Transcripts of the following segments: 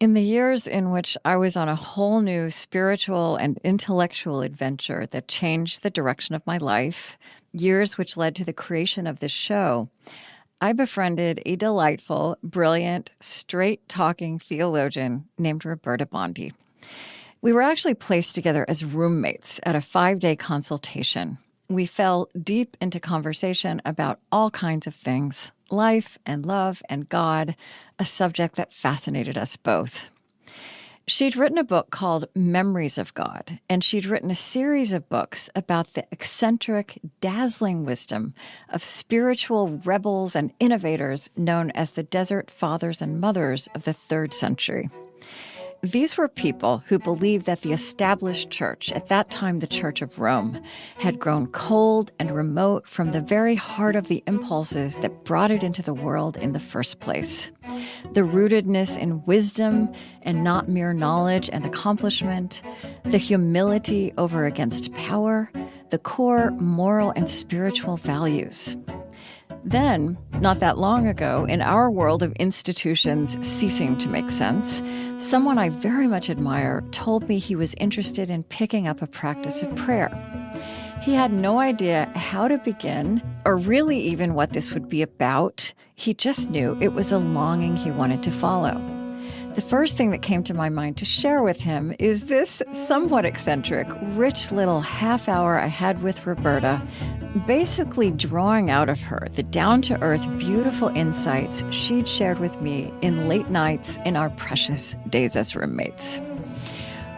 In the years in which I was on a whole new spiritual and intellectual adventure that changed the direction of my life, years which led to the creation of this show, I befriended a delightful, brilliant, straight-talking theologian named Roberta Bondi. We were actually placed together as roommates at a 5-day consultation. We fell deep into conversation about all kinds of things, life and love and God, a subject that fascinated us both. She'd written a book called Memories of God, and she'd written a series of books about the eccentric, dazzling wisdom of spiritual rebels and innovators known as the Desert Fathers and Mothers of the 3rd century. These were people who believed that the established church, at that time the Church of Rome, had grown cold and remote from the very heart of the impulses that brought it into the world in the first place. The rootedness in wisdom and not mere knowledge and accomplishment, the humility over against power, the core moral and spiritual values. Then, not that long ago, in our world of institutions ceasing to make sense, someone I very much admire told me he was interested in picking up a practice of prayer. He had no idea how to begin, or really even what this would be about. He just knew it was a longing he wanted to follow. The first thing that came to my mind to share with him is this somewhat eccentric, rich little half-hour I had with Roberta, basically drawing out of her the down-to-earth, beautiful insights she'd shared with me in late nights in our precious days as roommates.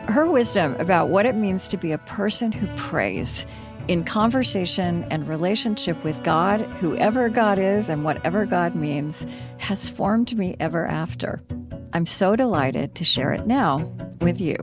Her wisdom about what it means to be a person who prays in conversation and relationship with God, whoever God is and whatever God means, has formed me ever after. I'm so delighted to share it now with you.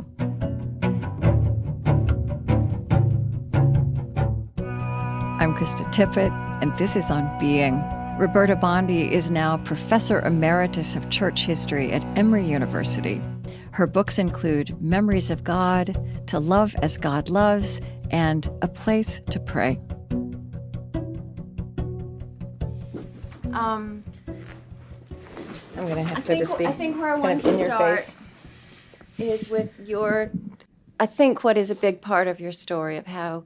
I'm Krista Tippett, and this is On Being. Roberta Bondi is now Professor Emeritus of Church History at Emory University. Her books include Memories of God, To Love as God Loves, and A Place to Pray. I'm going to have to just be I think where I want to start is with I think what is a big part of your story of how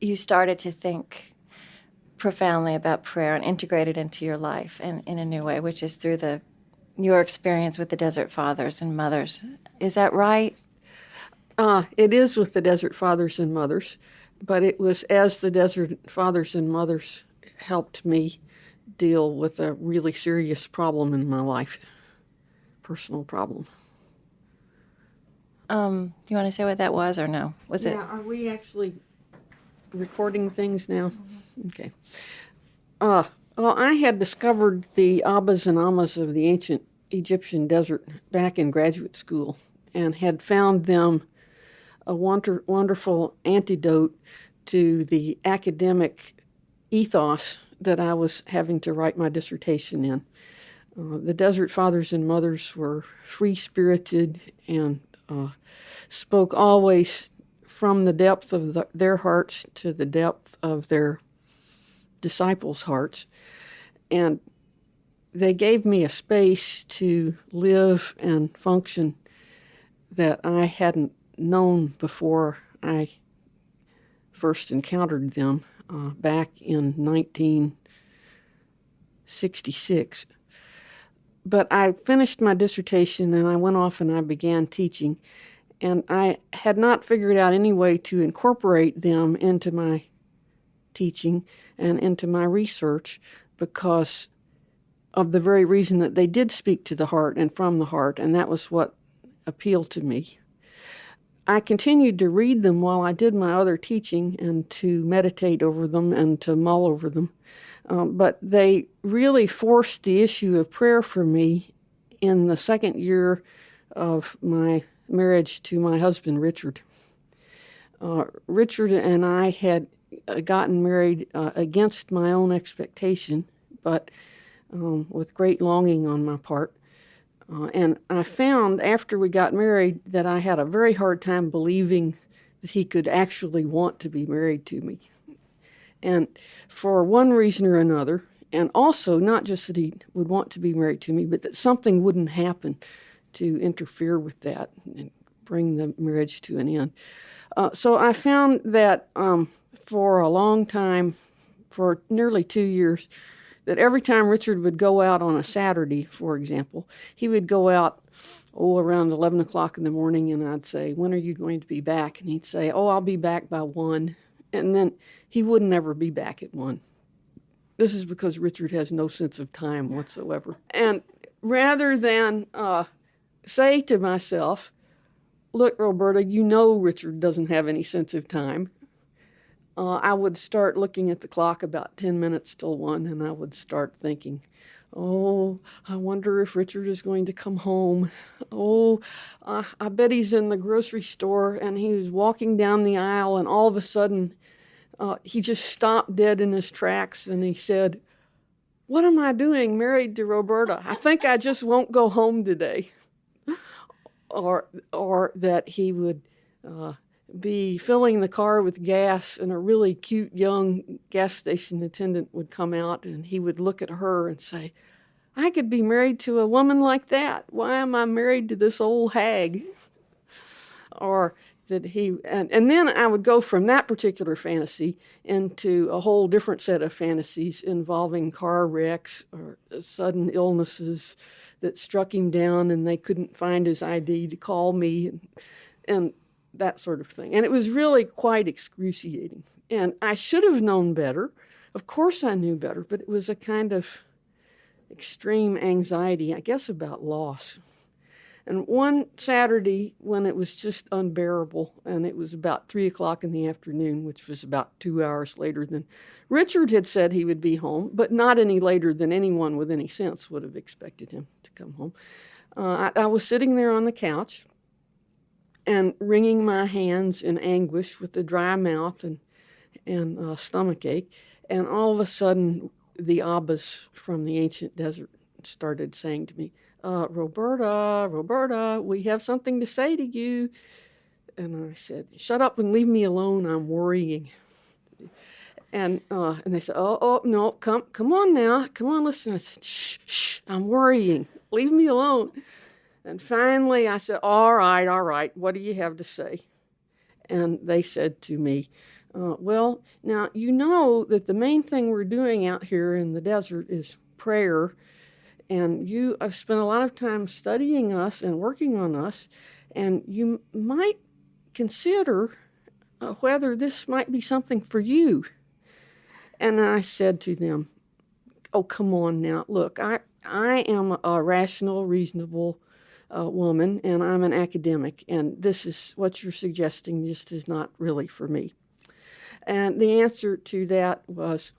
you started to think profoundly about prayer and integrate it into your life and in a new way, which is through your experience with the Desert Fathers and Mothers. Is that right? It is with the Desert Fathers and Mothers, but it was as the Desert Fathers and Mothers helped me deal with a really serious problem in my life, personal problem. Do you want to say what that was or no? Are we actually recording things now? Mm-hmm. Okay. Well, I had discovered the Abbas and Ammas of the ancient Egyptian desert back in graduate school and had found them a wonderful antidote to the academic ethos that I was having to write my dissertation in. The Desert Fathers and Mothers were free-spirited and spoke always from the depth of their hearts to the depth of their disciples' hearts. And they gave me a space to live and function that I hadn't known before I first encountered them back in 1966. But I finished my dissertation and I went off and I began teaching. And I had not figured out any way to incorporate them into my teaching and into my research because of the very reason that they did speak to the heart and from the heart, and that was what appealed to me. I continued to read them while I did my other teaching and to meditate over them and to mull over them. But they really forced the issue of prayer for me in the second year of my marriage to my husband, Richard. Richard and I had gotten married against my own expectation, but with great longing on my part. And I found after we got married that I had a very hard time believing that he could actually want to be married to me. And for one reason or another, and also not just that he would want to be married to me, but that something wouldn't happen to interfere with that and bring the marriage to an end. So I found that for a long time, for nearly 2 years, that every time Richard would go out on a Saturday, for example, he would go out, around 11 o'clock in the morning, and I'd say, when are you going to be back? And he'd say, I'll be back by 1. And then he wouldn't ever be back at 1. This is because Richard has no sense of time whatsoever. And rather than say to myself, look, Roberta, you know Richard doesn't have any sense of time, I would start looking at the clock about 10 minutes till 1, and I would start thinking, I wonder if Richard is going to come home. I bet he's in the grocery store, and he was walking down the aisle, and all of a sudden, he just stopped dead in his tracks, and he said, what am I doing married to Roberta? I think I just won't go home today. Or that he would be filling the car with gas, and a really cute young gas station attendant would come out, and he would look at her and say, I could be married to a woman like that. Why am I married to this old hag? Or that and then I would go from that particular fantasy into a whole different set of fantasies involving car wrecks or sudden illnesses that struck him down, and they couldn't find his ID to call me, and that sort of thing. And it was really quite excruciating. And I should have known better. Of course I knew better, but it was a kind of extreme anxiety, I guess, about loss. And one Saturday, when it was just unbearable, and it was about 3 o'clock in the afternoon, which was about 2 hours later than Richard had said he would be home, but not any later than anyone with any sense would have expected him to come home. I was sitting there on the couch and wringing my hands in anguish with a dry mouth and stomach ache, and all of a sudden, the Abbas from the ancient desert started saying to me, Roberta, we have something to say to you. And I said, shut up and leave me alone, I'm worrying. And they said, no, come on now, come on, listen. I said, shh, I'm worrying, leave me alone. And finally I said, all right, what do you have to say? And they said to me, well, now you know that the main thing we're doing out here in the desert is prayer. And you have spent a lot of time studying us and working on us, and you might consider whether this might be something for you. And I said to them, come on now. Look, I am a rational, reasonable woman, and I'm an academic, and this is what you're suggesting just is not really for me. And the answer to that was,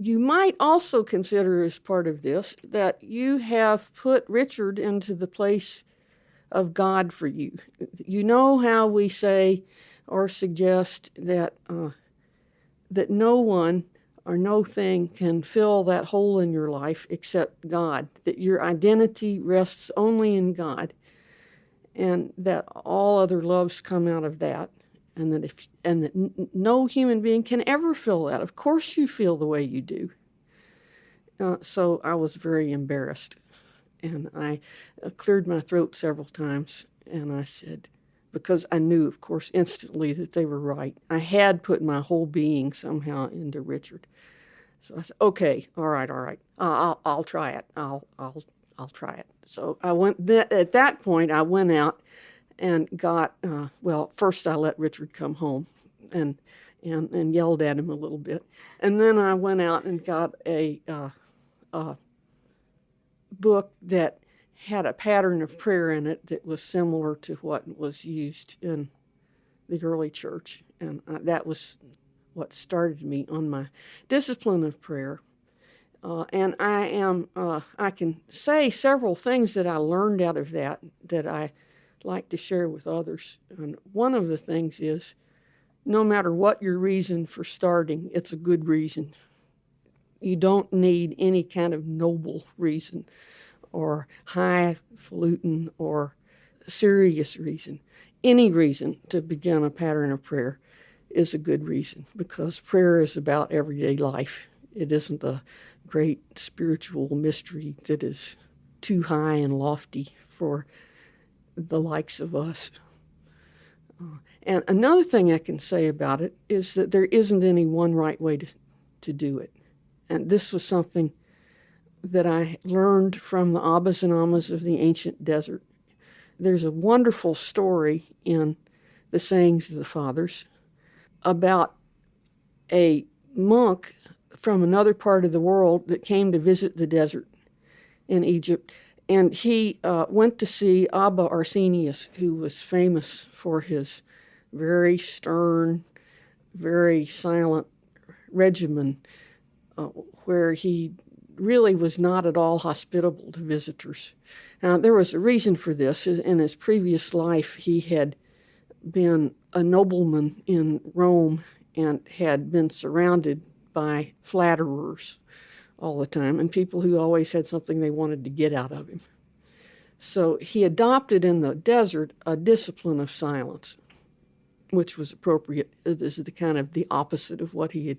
you might also consider as part of this that you have put Richard into the place of God for you. You know how we say or suggest that that no one or no thing can fill that hole in your life except God, that your identity rests only in God, and that all other loves come out of that. And that no human being can ever feel that. Of course you feel the way you do. So I was very embarrassed. And I cleared my throat several times. And I said, because I knew, of course, instantly that they were right. I had put my whole being somehow into Richard. So I said, okay, all right. I'll try it. I'll try it. So I went. At that point, I went out and got, first I let Richard come home and yelled at him a little bit. And then I went out and got a book that had a pattern of prayer in it that was similar to what was used in the early church. And that was what started me on my discipline of prayer. And I can say several things that I learned out of that I like to share with others. And one of the things is, no matter what your reason for starting, it's a good reason. You don't need any kind of noble reason or highfalutin or serious reason. Any reason to begin a pattern of prayer is a good reason, because prayer is about everyday life. It isn't a great spiritual mystery that is too high and lofty for the likes of us. And another thing I can say about it is that there isn't any one right way to do it. And this was something that I learned from the Abbas and Ammas of the ancient desert. There's a wonderful story in the Sayings of the Fathers about a monk from another part of the world that came to visit the desert in Egypt. And he went to see Abba Arsenius, who was famous for his very stern, very silent regimen, where he really was not at all hospitable to visitors. Now, there was a reason for this. In his previous life, he had been a nobleman in Rome and had been surrounded by flatterers all the time and people who always had something they wanted to get out of him. So he adopted in the desert a discipline of silence, which was appropriate. This is the opposite of what he had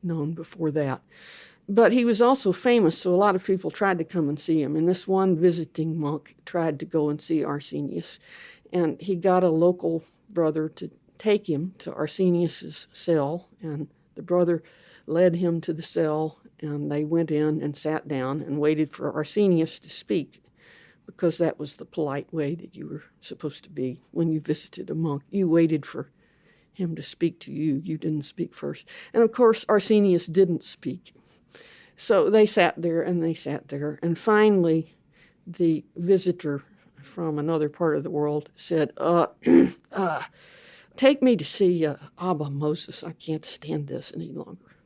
known before that. But he was also famous, so a lot of people tried to come and see him. And this one visiting monk tried to go and see Arsenius. And he got a local brother to take him to Arsenius's cell. And the brother led him to the cell, and they went in and sat down and waited for Arsenius to speak, because that was the polite way that you were supposed to be when you visited a monk. You waited for him to speak to you. You didn't speak first. And of course, Arsenius didn't speak. So they sat there and they sat there. And finally, the visitor from another part of the world said, take me to see Abba Moses. I can't stand this any longer.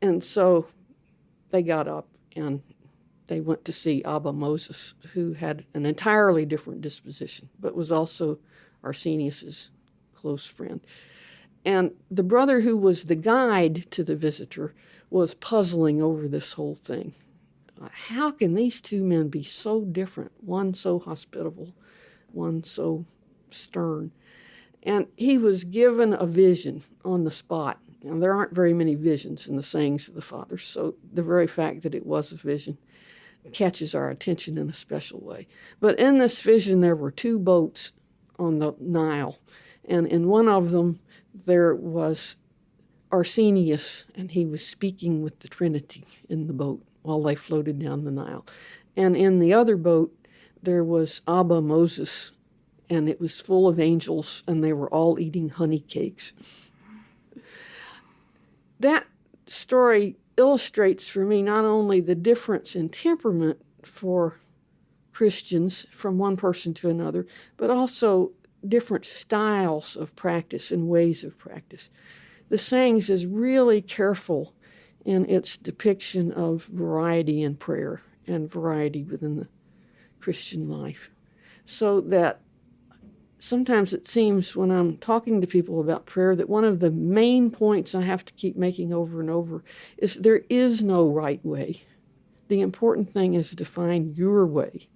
And so they got up and they went to see Abba Moses, who had an entirely different disposition, but was also Arsenius's close friend. And the brother who was the guide to the visitor was puzzling over this whole thing. How can these two men be so different? One so hospitable, one so stern. And he was given a vision on the spot. And there aren't very many visions in the Sayings of the Fathers, so the very fact that it was a vision catches our attention in a special way. But in this vision, there were two boats on the Nile, and in one of them, there was Arsenius, and he was speaking with the Trinity in the boat while they floated down the Nile. And in the other boat, there was Abba Moses, and it was full of angels, and they were all eating honey cakes. That story illustrates for me not only the difference in temperament for Christians from one person to another, but also different styles of practice and ways of practice. The Sayings is really careful in its depiction of variety in prayer and variety within the Christian life, so that sometimes it seems when I'm talking to people about prayer that one of the main points I have to keep making over and over is there is no right way. The important thing is to find your way.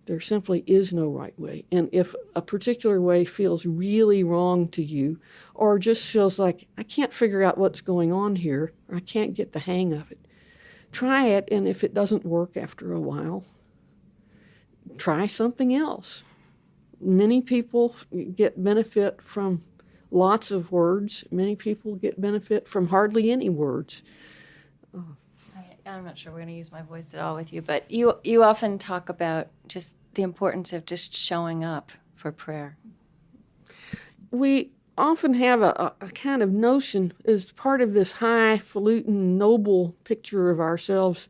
There simply is no right way. And if a particular way feels really wrong to you, or just feels like, I can't figure out what's going on here, or I can't get the hang of it, try it, and if it doesn't work after a while, try something else. Many people get benefit from lots of words. Many people get benefit from hardly any words. I'm not sure we're going to use my voice at all with you, but you often talk about just the importance of just showing up for prayer. We often have a kind of notion as part of this highfalutin, noble picture of ourselves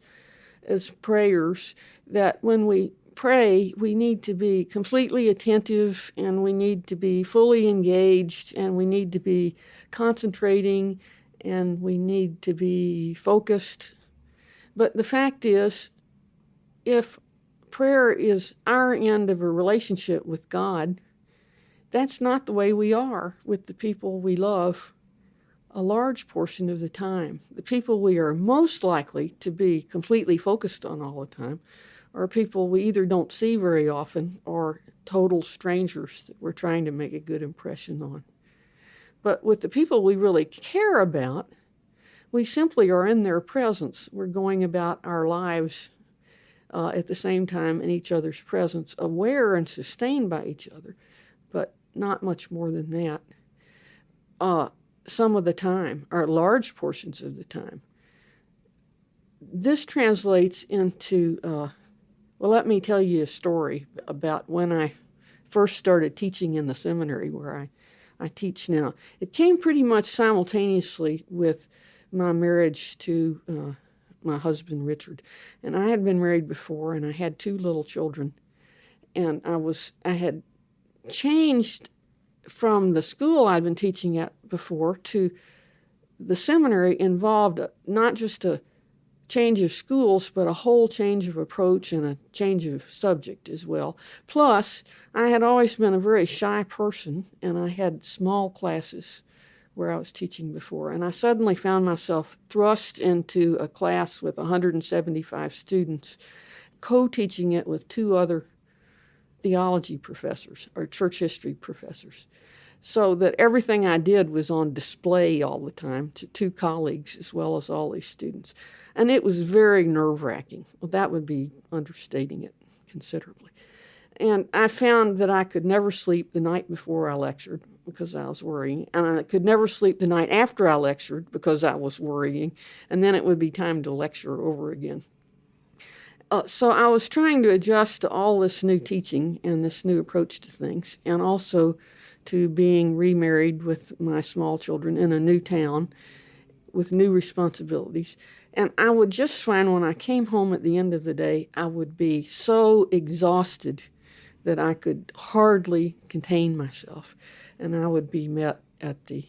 as prayers that when we pray, we need to be completely attentive, and we need to be fully engaged, and we need to be concentrating, and we need to be focused. But the fact is, if prayer is our end of a relationship with God, that's not the way we are with the people we love a large portion of the time. The people we are most likely to be completely focused on all the time are people we either don't see very often or total strangers that we're trying to make a good impression on. But with the people we really care about, We simply are in their presence. We're going about our lives at the same time in each other's presence, aware and sustained by each other, but not much more than that. Some of the time, or large portions of the time. This translates into, well, let me tell you a story about when I first started teaching in the seminary where I teach now. It came pretty much simultaneously with my marriage to my husband, Richard. And I had been married before, and I had 2 little children. And I had changed from the school I'd been teaching at before to the seminary involved not just a change of schools, but a whole change of approach and a change of subject as well. Plus, I had always been a very shy person, and I had small classes where I was teaching before. And I suddenly found myself thrust into a class with 175 students, co-teaching it with 2 other theology professors or church history professors, so that everything I did was on display all the time to 2 colleagues as well as all these students. And it was very nerve-wracking. Well, that would be understating it considerably. And I found that I could never sleep the night before I lectured because I was worrying, and I could never sleep the night after I lectured because I was worrying, and then it would be time to lecture over again. So I was trying to adjust to all this new teaching and this new approach to things, and also to being remarried with my small children in a new town with new responsibilities. And I would just find when I came home at the end of the day, I would be so exhausted that I could hardly contain myself. And I would be met at the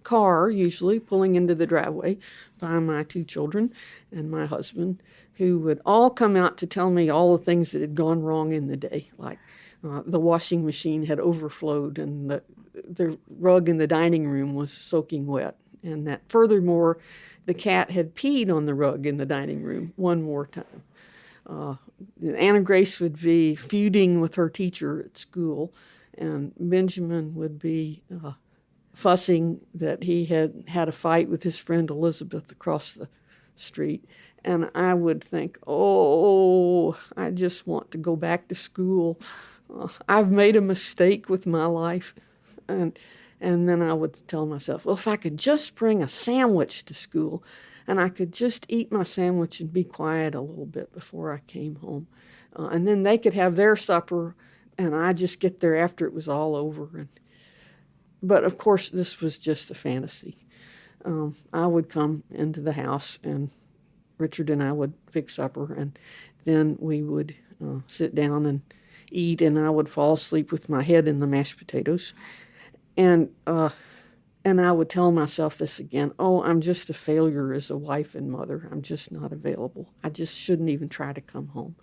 car, usually pulling into the driveway, by my 2 children and my husband, who would all come out to tell me all the things that had gone wrong in the day, like the washing machine had overflowed and the rug in the dining room was soaking wet, and that furthermore, the cat had peed on the rug in the dining room one more time. Anna Grace would be feuding with her teacher at school, and Benjamin would be fussing that he had had a fight with his friend Elizabeth across the street. And I would think, oh, I just want to go back to school. I've made a mistake with my life. And then I would tell myself, well, if I could just bring a sandwich to school and I could just eat my sandwich and be quiet a little bit before I came home. And then they could have their supper and I just get there after it was all over. But of course, this was just a fantasy. I would come into the house and Richard and I would fix supper, and then we would sit down and eat, and I would fall asleep with my head in the mashed potatoes. And I would tell myself this again, oh, I'm just a failure as a wife and mother. I'm just not available. I just shouldn't even try to come home.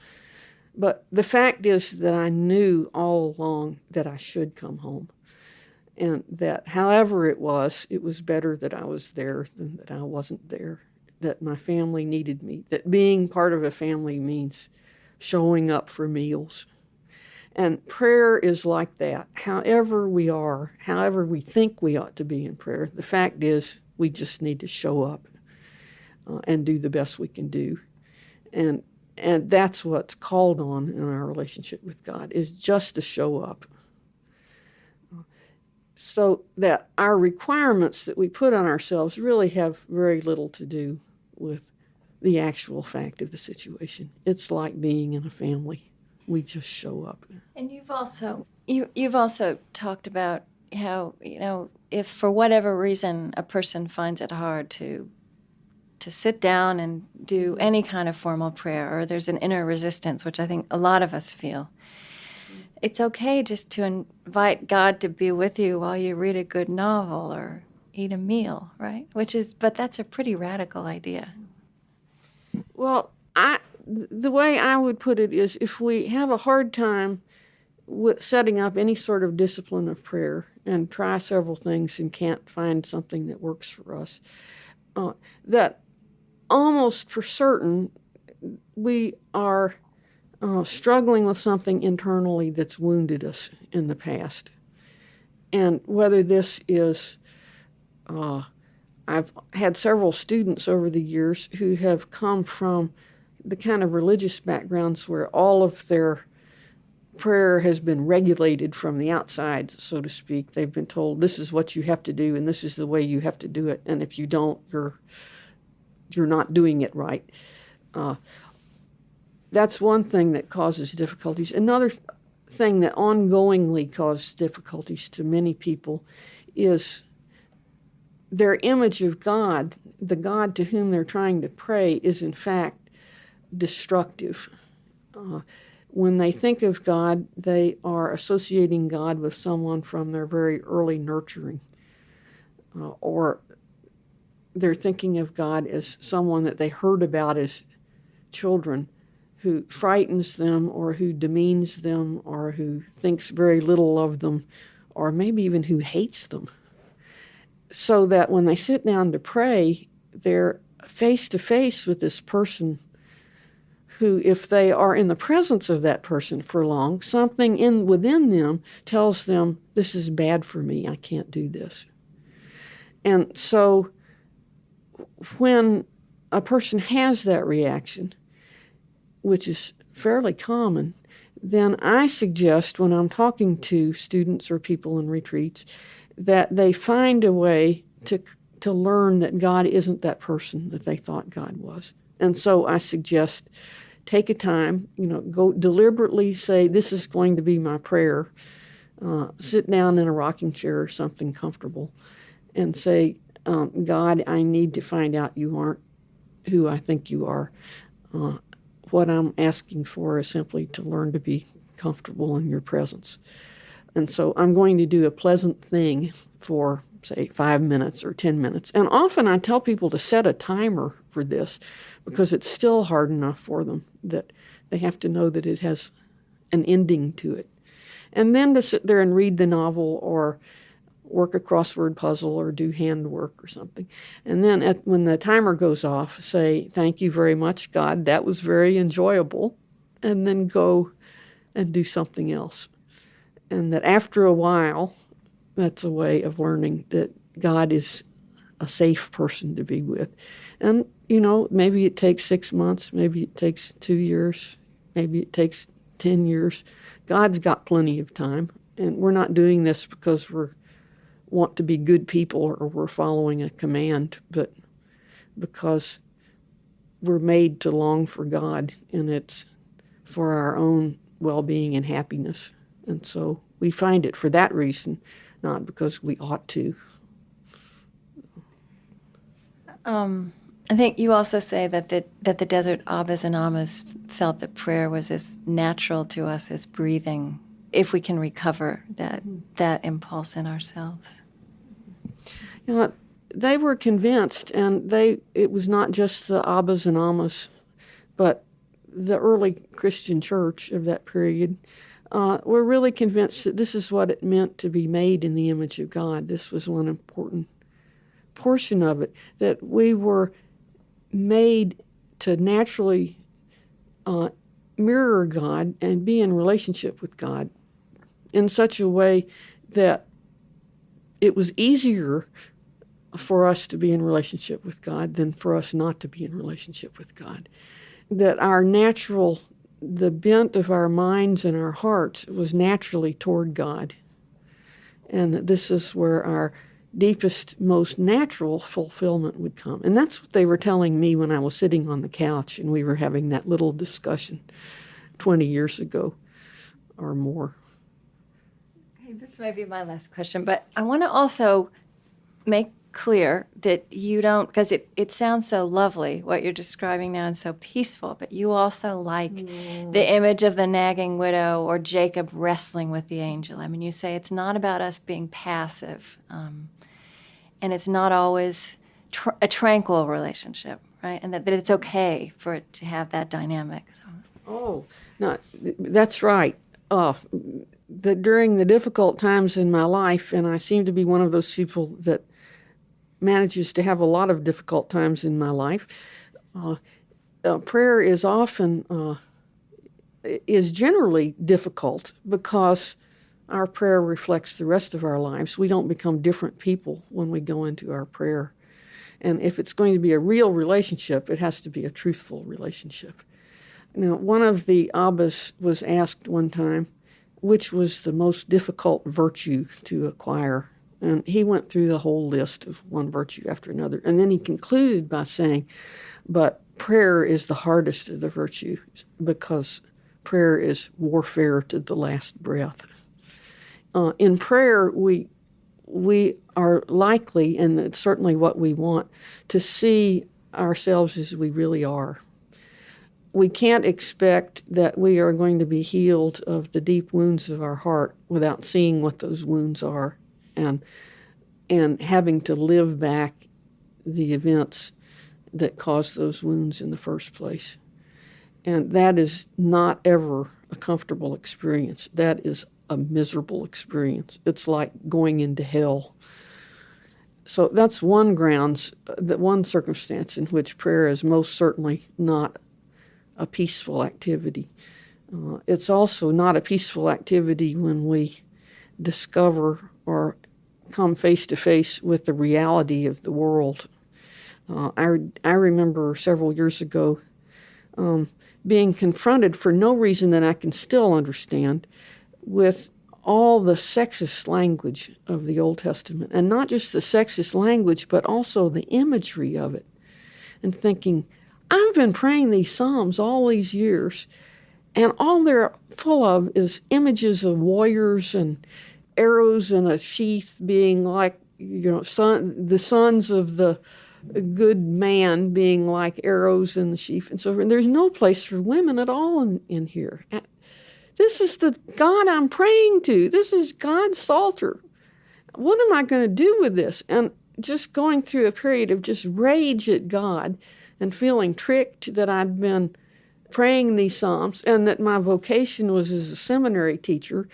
But the fact is that I knew all along that I should come home, and that however it was better that I was there than that I wasn't there, that my family needed me, that being part of a family means showing up for meals. And prayer is like that. However we are, however we think we ought to be in prayer, the fact is we just need to show up and do the best we can do. And that's what's called on in our relationship with God, is just to show up. So that our requirements that we put on ourselves really have very little to do with the actual fact of the situation. It's like being in a family. We just show up. And you've also talked about how, if for whatever reason a person finds it hard to sit down and do any kind of formal prayer, or there's an inner resistance, which I think a lot of us feel, it's okay just to invite God to be with you while you read a good novel or eat a meal, right? But that's a pretty radical idea. Well, the way I would put it is, if we have a hard time with setting up any sort of discipline of prayer and try several things and can't find something that works for us, that almost for certain we are struggling with something internally that's wounded us in the past. And whether this is I've had several students over the years who have come from the kind of religious backgrounds where all of their prayer has been regulated from the outside, so to speak. They've been told this is what you have to do and this is the way you have to do it, and if you don't, you're not doing it right. That's one thing that causes difficulties. Another thing that ongoingly causes difficulties to many people is their image of God, the God to whom they're trying to pray, is in fact destructive. When they think of God, they are associating God with someone from their very early nurturing, or they're thinking of God as someone that they heard about as children, who frightens them or who demeans them or who thinks very little of them or maybe even who hates them. So that when they sit down to pray, they're face to face with this person who, if they are in the presence of that person for long, something within them tells them, this is bad for me, I can't do this. And so when a person has that reaction, which is fairly common, then I suggest when I'm talking to students or people in retreats that they find a way to learn that God isn't that person that they thought God was. And so I suggest take a time, go deliberately say, this is going to be my prayer. Sit down in a rocking chair or something comfortable and say, God, I need to find out you aren't who I think you are. What I'm asking for is simply to learn to be comfortable in your presence. And so I'm going to do a pleasant thing for, say, 5 minutes or 10 minutes. And often I tell people to set a timer for this because it's still hard enough for them that they have to know that it has an ending to it. And then to sit there and read the novel or work a crossword puzzle or do handwork or something. And then when the timer goes off, say, thank you very much, God, that was very enjoyable. And then go and do something else. And that after a while, that's a way of learning that God is a safe person to be with. And, maybe it takes 6 months, maybe it takes 2 years, maybe it takes 10 years. God's got plenty of time. And we're not doing this because we want to be good people or we're following a command, but because we're made to long for God, and it's for our own well-being and happiness. And so we find it for that reason, not because we ought to. I think you also say that the desert Abbas and Ammas felt that prayer was as natural to us as breathing, if we can recover that impulse in ourselves. They were convinced, and it was not just the Abbas and Ammas, but the early Christian church of that period were really convinced that this is what it meant to be made in the image of God. This was one important portion of it, that we were made to naturally mirror God and be in relationship with God in such a way that it was easier for us to be in relationship with God than for us not to be in relationship with God. That the bent of our minds and our hearts was naturally toward God. And that this is where our deepest, most natural fulfillment would come. And that's what they were telling me when I was sitting on the couch and we were having that little discussion 20 years ago or more. Okay, this may be my last question, but I want to also make clear that you don't, because it sounds so lovely what you're describing now and so peaceful, but you also like the image of the nagging widow or Jacob wrestling with the angel. I mean, you say it's not about us being passive, and it's not always a tranquil relationship, right? And that it's okay for it to have that dynamic. So. Oh, no, that's right. During the difficult times in my life, and I seem to be one of those people that manages to have a lot of difficult times in my life, prayer is generally difficult because our prayer reflects the rest of our lives. We don't become different people when we go into our prayer. And if it's going to be a real relationship, it has to be a truthful relationship. Now, one of the Abbas was asked one time, which was the most difficult virtue to acquire? And he went through the whole list of one virtue after another. And then he concluded by saying, but prayer is the hardest of the virtues because prayer is warfare to the last breath. In prayer, we are likely, and it's certainly what we want, to see ourselves as we really are. We can't expect that we are going to be healed of the deep wounds of our heart without seeing what those wounds are and having to live back the events that caused those wounds in the first place. And that is not ever a comfortable experience. That is a miserable experience. It's like going into hell. So that's one grounds, that one circumstance in which prayer is most certainly not a peaceful activity. It's also not a peaceful activity when we discover or come face to face with the reality of the world. I remember several years ago being confronted for no reason that I can still understand with all the sexist language of the Old Testament, and not just the sexist language, but also the imagery of it, and thinking, I've been praying these Psalms all these years, and all they're full of is images of warriors and arrows in a sheath being like, the sons of the good man being like arrows in the sheath and so forth. And there's no place for women at all in here. This is the God I'm praying to. This is God's Psalter. What am I going to do with this? And just going through a period of just rage at God and feeling tricked that I'd been praying these Psalms and that my vocation was as a seminary teacher,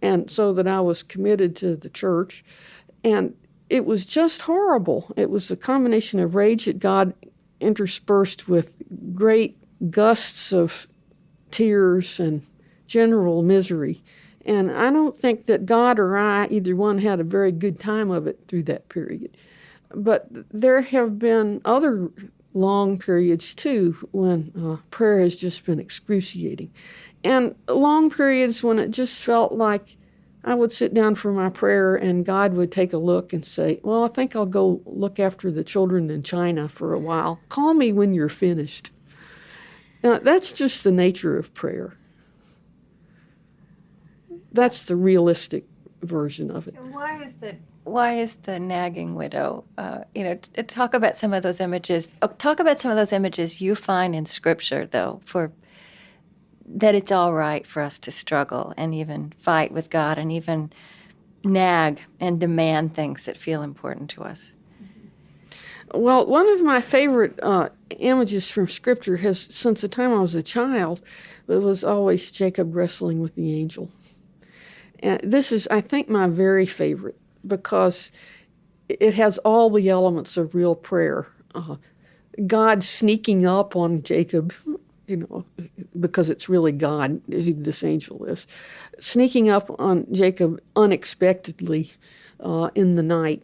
and so that I was committed to the church. And it was just horrible. It was a combination of rage at God interspersed with great gusts of tears and general misery. And I don't think that God or I, either one, had a very good time of it through that period. But there have been other long periods, too, when prayer has just been excruciating. And long periods when it just felt like I would sit down for my prayer and God would take a look and say, well, I think I'll go look after the children in China for a while. Call me when you're finished. Now, that's just the nature of prayer. That's the realistic version of it. Why is the nagging widow? Talk about some of those images. Talk about some of those images you find in Scripture, though, for that it's all right for us to struggle and even fight with God and even nag and demand things that feel important to us. Well, one of my favorite images from Scripture has, since the time I was a child, it was always Jacob wrestling with the angel. And this is, I think, my very favorite because it has all the elements of real prayer. God sneaking up on Jacob, because it's really God who this angel is, sneaking up on Jacob unexpectedly in the night,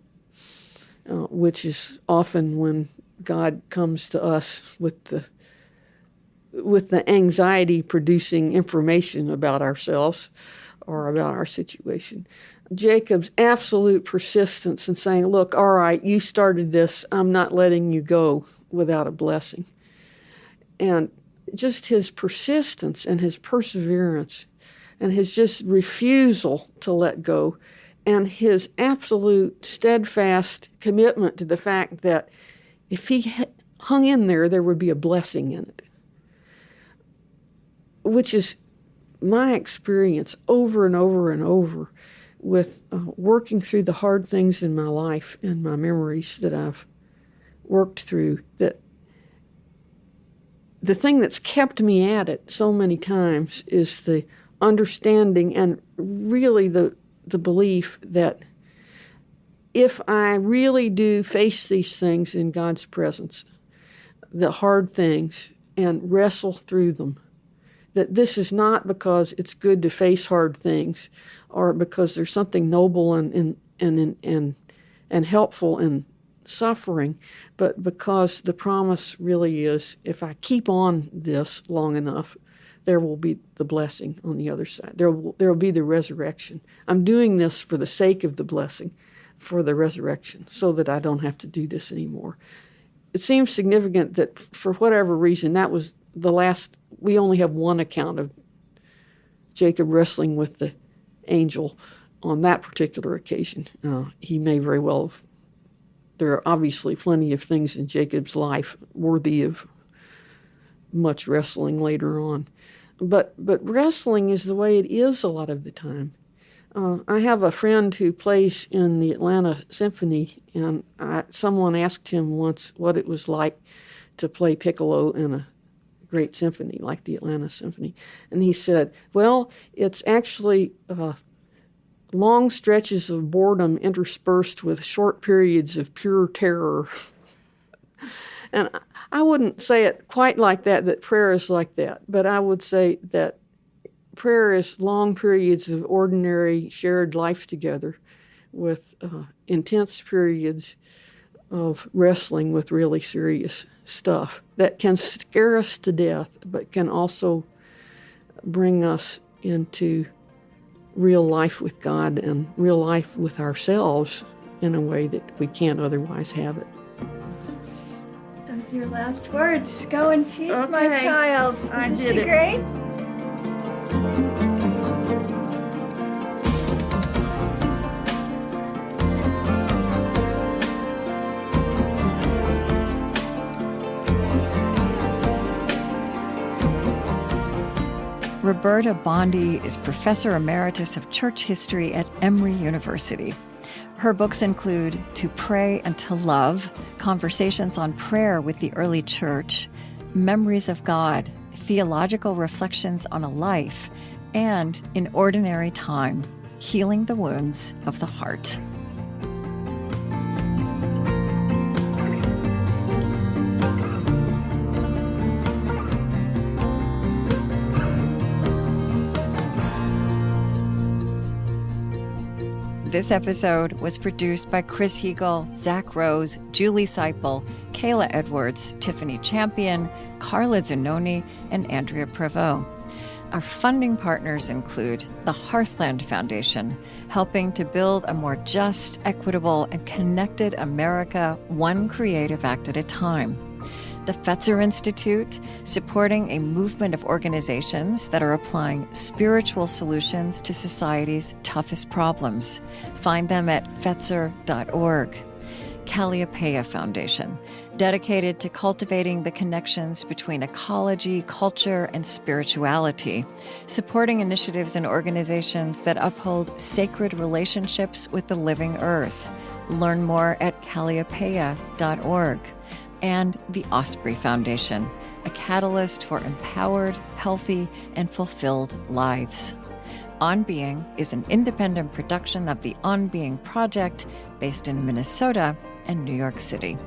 which is often when God comes to us with the anxiety-producing information about ourselves or about our situation. Jacob's absolute persistence in saying, look, all right, you started this, I'm not letting you go without a blessing. And just his persistence and his perseverance and his just refusal to let go and his absolute steadfast commitment to the fact that if he hung in there, there would be a blessing in it, which is my experience over and over and over with working through the hard things in my life and my memories that I've worked through, that the thing that's kept me at it so many times is the understanding and really the belief that if I really do face these things in God's presence, the hard things, and wrestle through them, that this is not because it's good to face hard things or because there's something noble and helpful in suffering, but because the promise really is, if I keep on this long enough, there will be the blessing on the other side. There will be the resurrection. I'm doing this for the sake of the blessing, for the resurrection, so that I don't have to do this anymore. It seems significant that for whatever reason, that was the last. We only have one account of Jacob wrestling with the angel on that particular occasion. He may very well have. There are obviously plenty of things in Jacob's life worthy of much wrestling later on. But wrestling is the way it is a lot of the time. I have a friend who plays in the Atlanta Symphony, and someone asked him once what it was like to play piccolo in a great symphony like the Atlanta Symphony. And he said, well, it's actually long stretches of boredom interspersed with short periods of pure terror. And I wouldn't say it quite like that prayer is like that, but I would say that prayer is long periods of ordinary shared life together with intense periods of wrestling with really serious stuff that can scare us to death, but can also bring us into real life with God and real life with ourselves in a way that we can't otherwise have it. Those are your last words. Go in peace, Okay. my child. I Isn't did she it. great? Roberta Bondi is Professor Emeritus of Church History at Emory University. Her books include To Pray and to Love, Conversations on Prayer with the Early Church, Memories of God, Theological Reflections on a Life, and In Ordinary Time, Healing the Wounds of the Heart. This episode was produced by Chris Heagle, Zach Rose, Julie Seipel, Kayla Edwards, Tiffany Champion, Carla Zanoni, and Andrea Prevost. Our funding partners include the Hearthland Foundation, helping to build a more just, equitable, and connected America, one creative act at a time. The Fetzer Institute, supporting a movement of organizations that are applying spiritual solutions to society's toughest problems. Find them at fetzer.org. Calliopeia Foundation, dedicated to cultivating the connections between ecology, culture, and spirituality, supporting initiatives and organizations that uphold sacred relationships with the living earth. Learn more at calliopeia.org. And the Osprey Foundation, a catalyst for empowered, healthy, and fulfilled lives. On Being is an independent production of the On Being Project based in Minnesota and New York City.